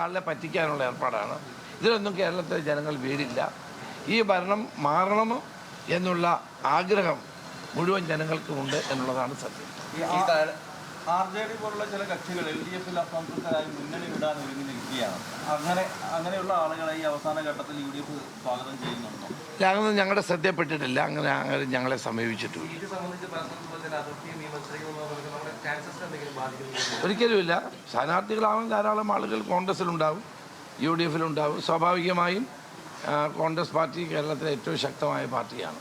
ആളെ പറ്റിക്കാനുള്ള ഏർപ്പാടാണ്. ഇതിലൊന്നും കേരളത്തിലെ ജനങ്ങൾ വീടില്ല. ഈ ഭരണം മാറണം എന്നുള്ള ആഗ്രഹം മുഴുവൻ ജനങ്ങൾക്കുമുണ്ട് എന്നുള്ളതാണ് സത്യം. RJD പോലുള്ള ചില കക്ഷികൾ LDF-ൽ അസംതൃപ്തരായി മുന്നണി വിടാൻ ഒരുങ്ങി നിൽക്കുകയാണ്. അങ്ങനെയുള്ള ആളുകളെ ഈ അവസാന ഘട്ടത്തിൽ UDF സ്വാഗതം ചെയ്യുന്നുണ്ടോ? ഞങ്ങൾ ഞങ്ങളുടെ ശ്രദ്ധയപ്പെട്ടിട്ടില്ല. അങ്ങനെ ഞങ്ങളെ സമീപിച്ചിട്ടുമില്ല. ഒരിക്കലുമില്ല. സ്ഥാനാർത്ഥികളാവാൻ ധാരാളം ആളുകൾ കോൺഗ്രസിലുണ്ടാവും, UDF-ലുണ്ടാവും. സ്വാഭാവികമായും കോൺഗ്രസ് പാർട്ടി കേരളത്തിലെ ഏറ്റവും ശക്തമായ പാർട്ടിയാണ്.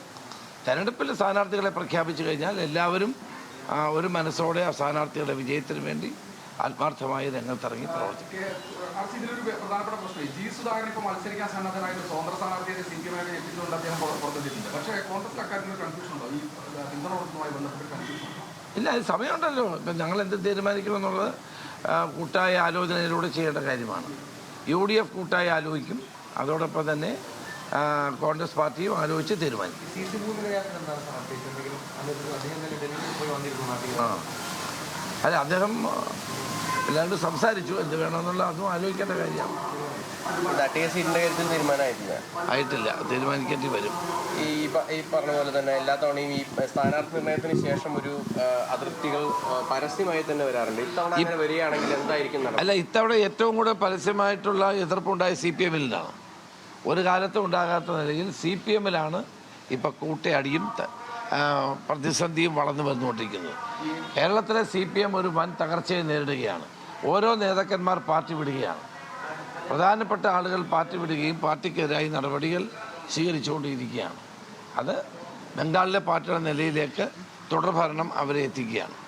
തെരഞ്ഞെടുപ്പിൽ സ്ഥാനാർത്ഥികളെ പ്രഖ്യാപിച്ചു കഴിഞ്ഞാൽ എല്ലാവരും ഒരു മനസ്സോടെ ആ സ്ഥാനാർത്ഥികളുടെ വിജയത്തിന് വേണ്ടി ആത്മാർത്ഥമായി രംഗത്തിറങ്ങി പ്രവർത്തിക്കും. പ്രധാനപ്പെട്ട പ്രശ്നം ജി സുധാകരൻ ഇപ്പോൾ മത്സരിക്കാൻ സന്നദ്ധനായിട്ട് സ്വതന്ത്ര സ്ഥാനാർത്ഥിയെ CPM എത്തിച്ചുകൊണ്ട് അദ്ദേഹം പുറത്തെത്തിയിട്ടുണ്ട്. പക്ഷേ കോൺഗ്രസ് അക്കാര്യത്തിൽ കൺഫ്യൂഷൻ ഉണ്ടോ? ഈ പിന്തുണ കൊടുക്കുന്നതുമായി ബന്ധപ്പെട്ട് കൺഫ്യൂഷൻ ഉണ്ടോ? ഇല്ല, അത് സമയമുണ്ടല്ലോ. ഇപ്പം ഞങ്ങൾ എന്ത് തീരുമാനിക്കണമെന്നുള്ളത് കൂട്ടായ ആലോചനയിലൂടെ ചെയ്യേണ്ട കാര്യമാണ്. UDF കൂട്ടായി ആലോചിക്കും. അതോടൊപ്പം തന്നെ കോൺഗ്രസ് പാർട്ടിയും ആലോചിച്ച് തീരുമാനിക്കും. അല്ല, അദ്ദേഹം എല്ലാവരും സംസാരിച്ചു. എന്ത് വേണമെന്നുള്ള അതും ആലോചിക്കേണ്ട കാര്യമാണ്. ആയിട്ടില്ല, തീരുമാനിക്കേണ്ടി വരും. ഈ പറഞ്ഞ പോലെ തന്നെ എല്ലാ തവണയും ഈ സ്ഥാനാർത്ഥി നിർണയത്തിന് ശേഷം ഒരു അതൃപ്തികൾ പരസ്യമായി തന്നെ വരാറുണ്ട്. ഇത്തവണ അങ്ങനെ വരികയാണെങ്കിൽ എന്തായിരിക്കും? അല്ല, ഇത്തവണ ഏറ്റവും കൂടുതൽ പരസ്യമായിട്ടുള്ള എതിർപ്പുണ്ടായ CPM-ലാണ്. ഒരു കാലത്തും ഉണ്ടാകാത്ത നിലയിൽ CPM-ലാണ് ഇപ്പം കൂട്ടയടിയും പ്രതിസന്ധിയും വളർന്നു വന്നുകൊണ്ടിരിക്കുന്നത്. കേരളത്തിലെ CPM ഒരു വൻ തകർച്ചയെ നേരിടുകയാണ്. ഓരോ നേതാക്കന്മാർ പാർട്ടി വിടുകയാണ്. പ്രധാനപ്പെട്ട ആളുകൾ പാർട്ടി വിടുകയും പാർട്ടിക്കെതിരായി നടപടികൾ സ്വീകരിച്ചുകൊണ്ടിരിക്കുകയാണ്. അത് ബംഗാളിലെ പാർട്ടിയുടെ നിലയിലേക്ക് തുടർഭരണം അവരെ എത്തിക്കുകയാണ്.